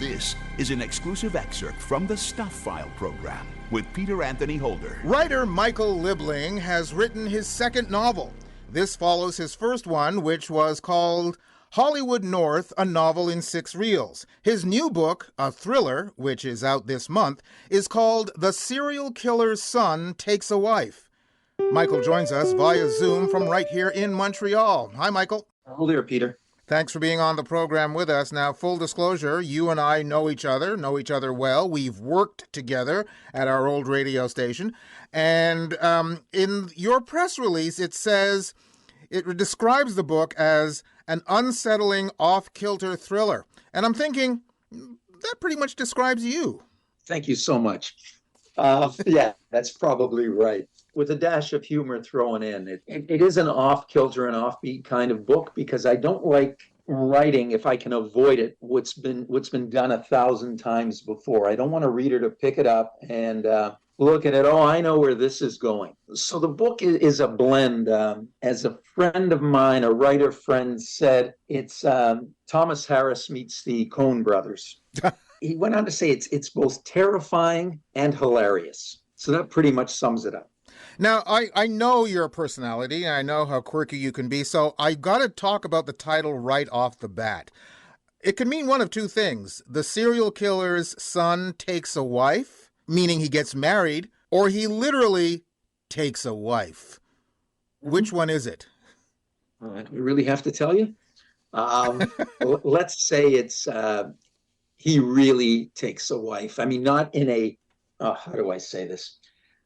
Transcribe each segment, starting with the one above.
This is an exclusive excerpt from the Stuph File Program with Peter Anthony Holder. Writer Michael Libling has written his second novel. This follows his first one, which was called Hollywood North, a novel in 6 reels. His new book, a thriller, which is out this month, is called The Serial Killer's Son Takes a Wife. Michael joins us via Zoom from right here in Montreal. Hi, Michael. Hello there, Peter. Thanks for being on the program with us. Now, full disclosure, you and I know each other well. We've worked together at our old radio station. And in your press release, it says, it describes the book as an unsettling, off-kilter thriller. And I'm thinking, that pretty much describes you. Thank you so much. Yeah, that's probably right. With a dash of humor thrown in. It is an off-kilter and offbeat kind of book because I don't like writing, if I can avoid it, what's been done 1,000 times before. I don't want a reader to pick it up and look at it, oh, I know where this is going. So the book is a blend. As a friend of mine, a writer friend said, it's Thomas Harris meets the Coen brothers. He went on to say it's both terrifying and hilarious. So that pretty much sums it up. Now, I know your personality, and I know how quirky you can be, so I got to talk about the title right off the bat. It can mean one of two things. The serial killer's son takes a wife, meaning he gets married, or he literally takes a wife. Which one is it? We really have to tell you? Let's say it's he really takes a wife. I mean, not in a, how do I say this?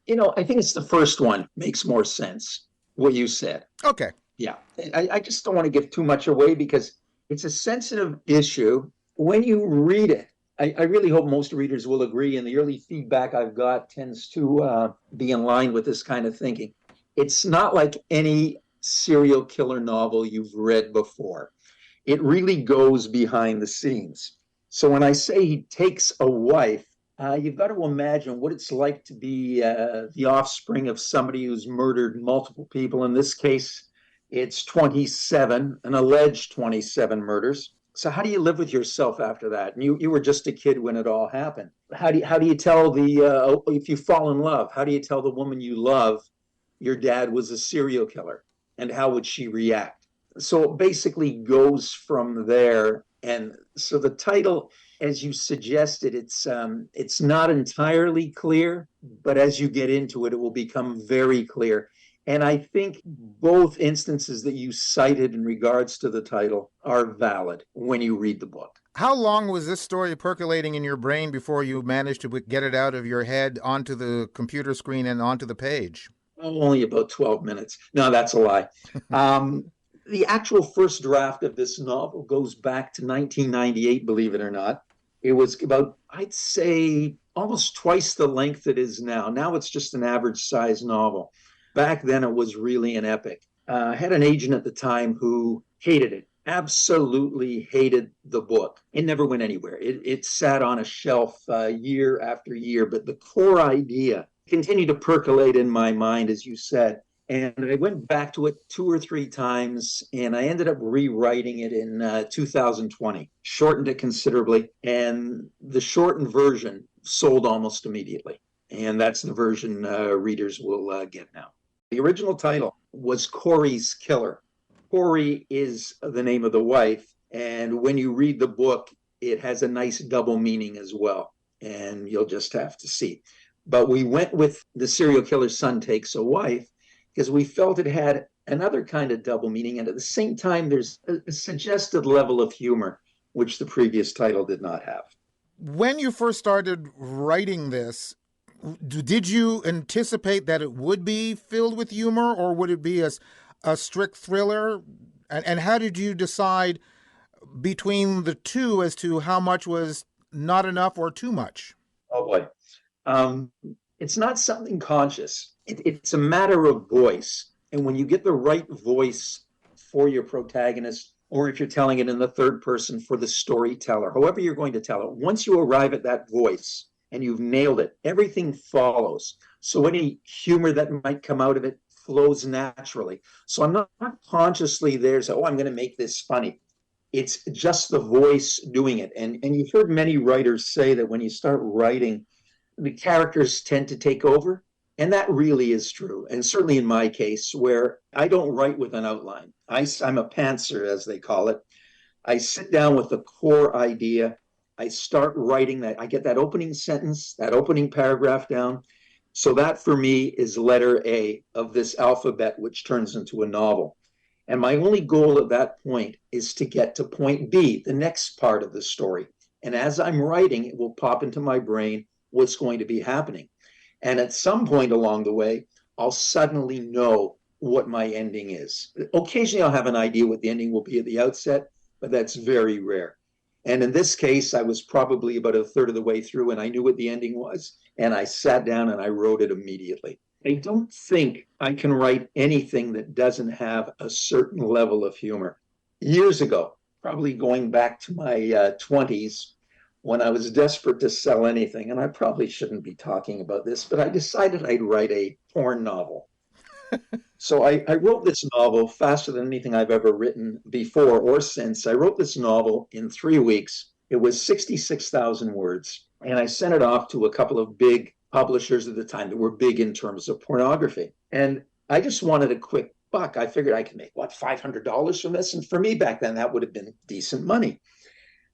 You know, I think it's the first one makes more sense, what you said. Okay. Yeah. I just don't want to give too much away because it's a sensitive issue. When you read it, I really hope most readers will agree, and the early feedback I've got tends to be in line with this kind of thinking. It's not like any serial killer novel you've read before. It really goes behind the scenes. So when I say he takes a wife, you've got to imagine what it's like to be the offspring of somebody who's murdered multiple people. In this case, it's 27, an alleged 27 murders. So how do you live with yourself after that? And you were just a kid when it all happened. How do you tell if you fall in love, how do you tell the woman you love your dad was a serial killer? And how would she react? So it basically goes from there. And so the title, as you suggested, it's not entirely clear, but as you get into it, it will become very clear. And I think both instances that you cited in regards to the title are valid when you read the book. How long was this story percolating in your brain before you managed to get it out of your head onto the computer screen and onto the page? Oh, only about 12 minutes. No, that's a lie. The actual first draft of this novel goes back to 1998, believe it or not. It was about, I'd say, almost twice the length it is now. Now it's just an average size novel. Back then, it was really an epic. I had an agent at the time who hated it, absolutely hated the book. It never went anywhere. It sat on a shelf year after year, but the core idea continued to percolate in my mind, as you said. And I went back to it 2 or 3 times, and I ended up rewriting it in 2020, shortened it considerably, and the shortened version sold almost immediately. And that's the version readers will get now. The original title was Corey's Killer. Corey is the name of the wife, and when you read the book, it has a nice double meaning as well, and you'll just have to see. But we went with The Serial Killer's Son Takes a Wife, because we felt it had another kind of double meaning. And at the same time, there's a suggested level of humor, which the previous title did not have. When you first started writing this, did you anticipate that it would be filled with humor, or would it be a strict thriller? And how did you decide between the two as to how much was not enough or too much? Oh, boy. It's not something conscious. It's a matter of voice. And when you get the right voice for your protagonist, or if you're telling it in the third person for the storyteller, however you're going to tell it, once you arrive at that voice and you've nailed it, everything follows. So any humor that might come out of it flows naturally. So I'm not consciously there, so, I'm going to make this funny. It's just the voice doing it. And you've heard many writers say that when you start writing, the characters tend to take over. And that really is true. And certainly in my case, where I don't write with an outline, I'm a pantser, as they call it. I sit down with the core idea. I start writing that. I get that opening sentence, that opening paragraph down. So that for me is letter A of this alphabet, which turns into a novel. And my only goal at that point is to get to point B, the next part of the story. And as I'm writing, it will pop into my brain what's going to be happening. And at some point along the way, I'll suddenly know what my ending is. Occasionally, I'll have an idea what the ending will be at the outset, but that's very rare. And in this case, I was probably about a third of the way through and I knew what the ending was. And I sat down and I wrote it immediately. I don't think I can write anything that doesn't have a certain level of humor. Years ago, probably going back to my 20s, when I was desperate to sell anything, and I probably shouldn't be talking about this, but I decided I'd write a porn novel. So I wrote this novel faster than anything I've ever written before or since. I wrote this novel in 3 weeks. It was 66,000 words, and I sent it off to a couple of big publishers at the time that were big in terms of pornography. And I just wanted a quick buck. I figured I could make, what, $500 from this? And for me back then, that would have been decent money.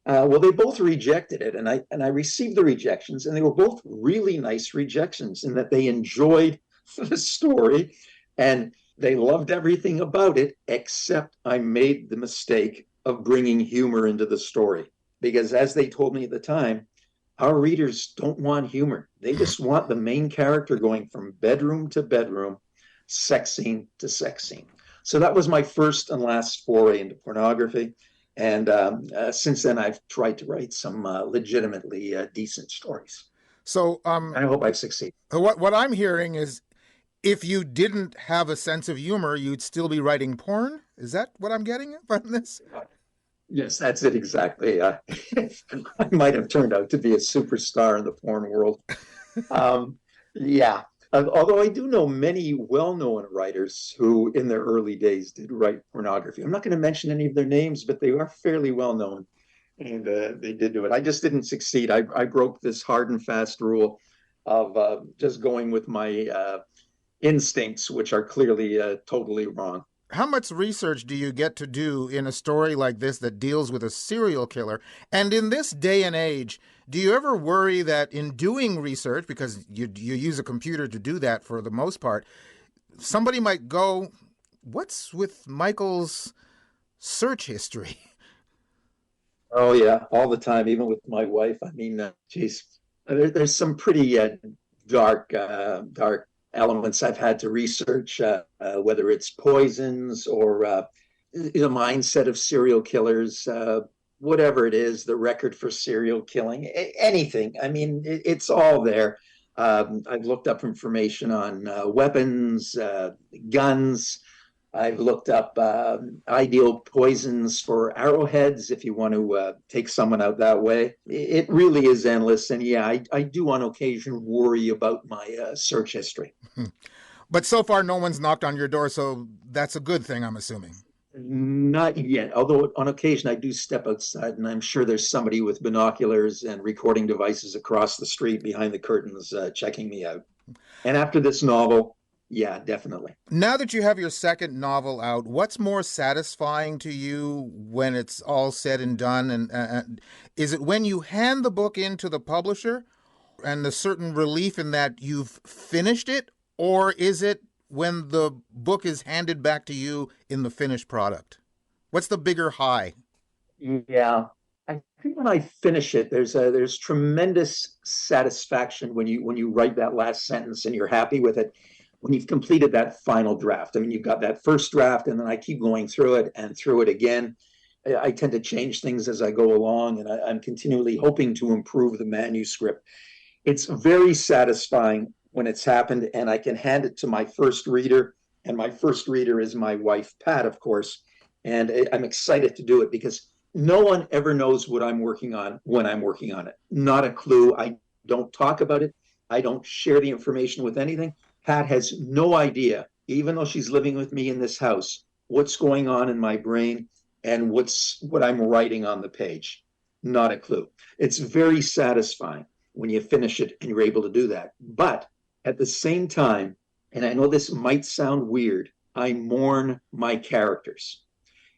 Well, they both rejected it, and I received the rejections, and they were both really nice rejections in that they enjoyed the story and they loved everything about it, except I made the mistake of bringing humor into the story. Because as they told me at the time, our readers don't want humor. They just want the main character going from bedroom to bedroom, sex scene to sex scene. So that was my first and last foray into pornography. And since then, I've tried to write some legitimately decent stories. So I hope I've succeeded. what I'm hearing is if you didn't have a sense of humor, you'd still be writing porn? Is that what I'm getting from this? Yes, that's it exactly. I might have turned out to be a superstar in the porn world. Yeah. Although I do know many well-known writers who in their early days did write pornography. I'm not going to mention any of their names, but they are fairly well-known. And they did do it. I just didn't succeed. I broke this hard and fast rule of just going with my instincts, which are clearly totally wrong. How much research do you get to do in a story like this that deals with a serial killer? And in this day and age, do you ever worry that in doing research, because you use a computer to do that for the most part, somebody might go, what's with Michael's search history? Oh, yeah, all the time, even with my wife. I mean, geez, there's some pretty dark elements I've had to research, whether it's poisons or the mindset of serial killers, whatever it is, the record for serial killing, anything. I mean, it's all there. I've looked up information on weapons, guns. I've looked up ideal poisons for arrowheads if you want to take someone out that way. It really is endless. And yeah, I do on occasion worry about my search history. But so far, no one's knocked on your door, so that's a good thing, I'm assuming. Not yet, although on occasion I do step outside and I'm sure there's somebody with binoculars and recording devices across the street behind the curtains checking me out. And after this novel, yeah, definitely. Now that you have your second novel out, what's more satisfying to you when it's all said and done? And is it when you hand the book in to the publisher and the certain relief in that you've finished it? Or is it when the book is handed back to you in the finished product? What's the bigger high? Yeah, I think when I finish it, there's tremendous satisfaction when you write that last sentence and you're happy with it. When you've completed that final draft, I mean, you've got that first draft, and then I keep going through it and through it again. I tend to change things as I go along, and I'm continually hoping to improve the manuscript. It's very satisfying when it's happened, and I can hand it to my first reader, and my first reader is my wife, Pat, of course, and I'm excited to do it because no one ever knows what I'm working on when I'm working on it. Not a clue. I don't talk about it. I don't share the information with anything. Pat has no idea, even though she's living with me in this house, what's going on in my brain and what I'm writing on the page. Not a clue. It's very satisfying when you finish it and you're able to do that. But at the same time, and I know this might sound weird, I mourn my characters.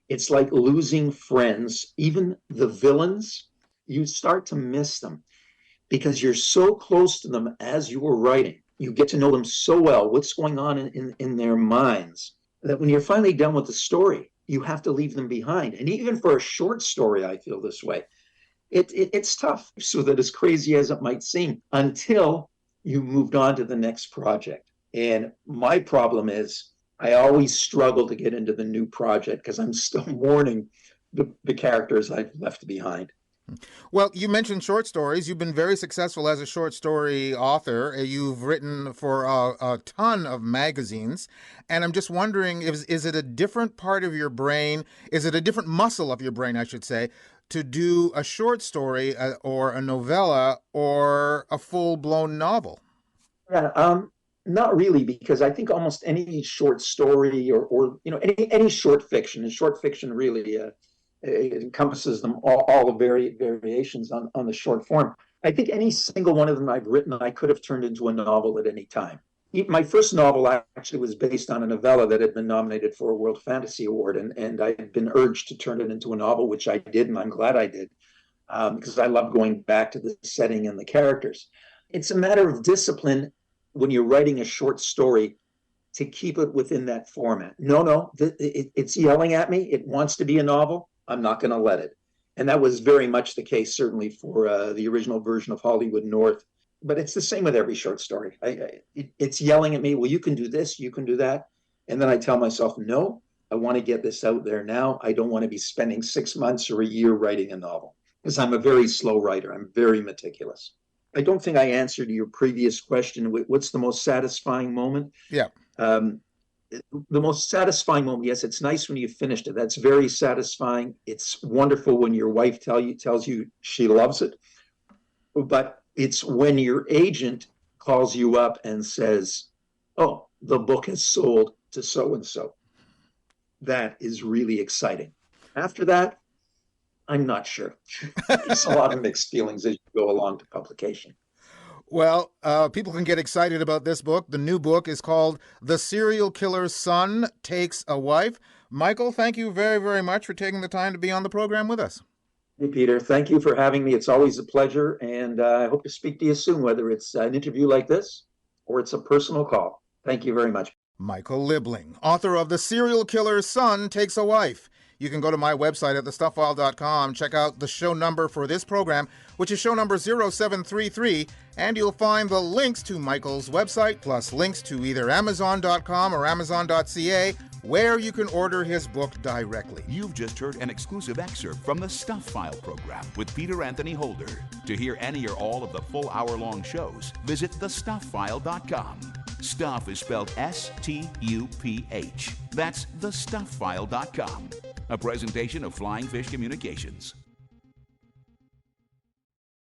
It's like losing friends, even the villains. You start to miss them because you're so close to them as you were writing. You get to know them so well, what's going on in their minds, that when you're finally done with the story, you have to leave them behind. And even for a short story, I feel this way. It's tough. So that, as crazy as it might seem, until you moved on to the next project. And my problem is I always struggle to get into the new project because I'm still mourning the characters I've left behind. Well, you mentioned short stories. You've been very successful as a short story author. You've written for a ton of magazines. And I'm just wondering, is it a different part of your brain? Is it a different muscle of your brain, I should say, to do a short story or a novella or a full-blown novel? Yeah, not really, because I think almost any short story or any short fiction, and short fiction really it encompasses them all the variations on the short form. I think any single one of them I've written, I could have turned into a novel at any time. My first novel actually was based on a novella that had been nominated for a World Fantasy Award, and I had been urged to turn it into a novel, which I did, and I'm glad I did, because I love going back to the setting and the characters. It's a matter of discipline when you're writing a short story to keep it within that format. No, it's yelling at me. It wants to be a novel. I'm not going to let it. And that was very much the case, certainly for the original version of Hollywood North. But it's the same with every short story. It's yelling at me, well, you can do this, you can do that. And then I tell myself, no, I want to get this out there now. I don't want to be spending 6 months or a year writing a novel, because I'm a very slow writer. I'm very meticulous. I don't think I answered your previous question. What's the most satisfying moment? Yeah. The most satisfying moment, yes, it's nice when you finished it. That's very satisfying. It's wonderful when your wife tells you she loves it. But it's when your agent calls you up and says, oh, the book has sold to so-and-so. That is really exciting. After that, I'm not sure. There's a lot of mixed feelings as you go along to publication. Well, people can get excited about this book. The new book is called The Serial Killer's Son Takes a Wife. Michael, thank you very, very much for taking the time to be on the program with us. Hey, Peter, thank you for having me. It's always a pleasure, and I hope to speak to you soon, whether it's an interview like this or it's a personal call. Thank you very much. Michael Libling, author of The Serial Killer's Son Takes a Wife. You can go to my website at thestufffile.com, check out the show number for this program, which is show number 0733, and you'll find the links to Michael's website, plus links to either Amazon.com or Amazon.ca, where you can order his book directly. You've just heard an exclusive excerpt from the Stuph File Program with Peter Anthony Holder. To hear any or all of the full hour-long shows, visit thestufffile.com. Stuph is spelled S-T-U-P-H. That's thestufffile.com. A presentation of Flying Fish Communications.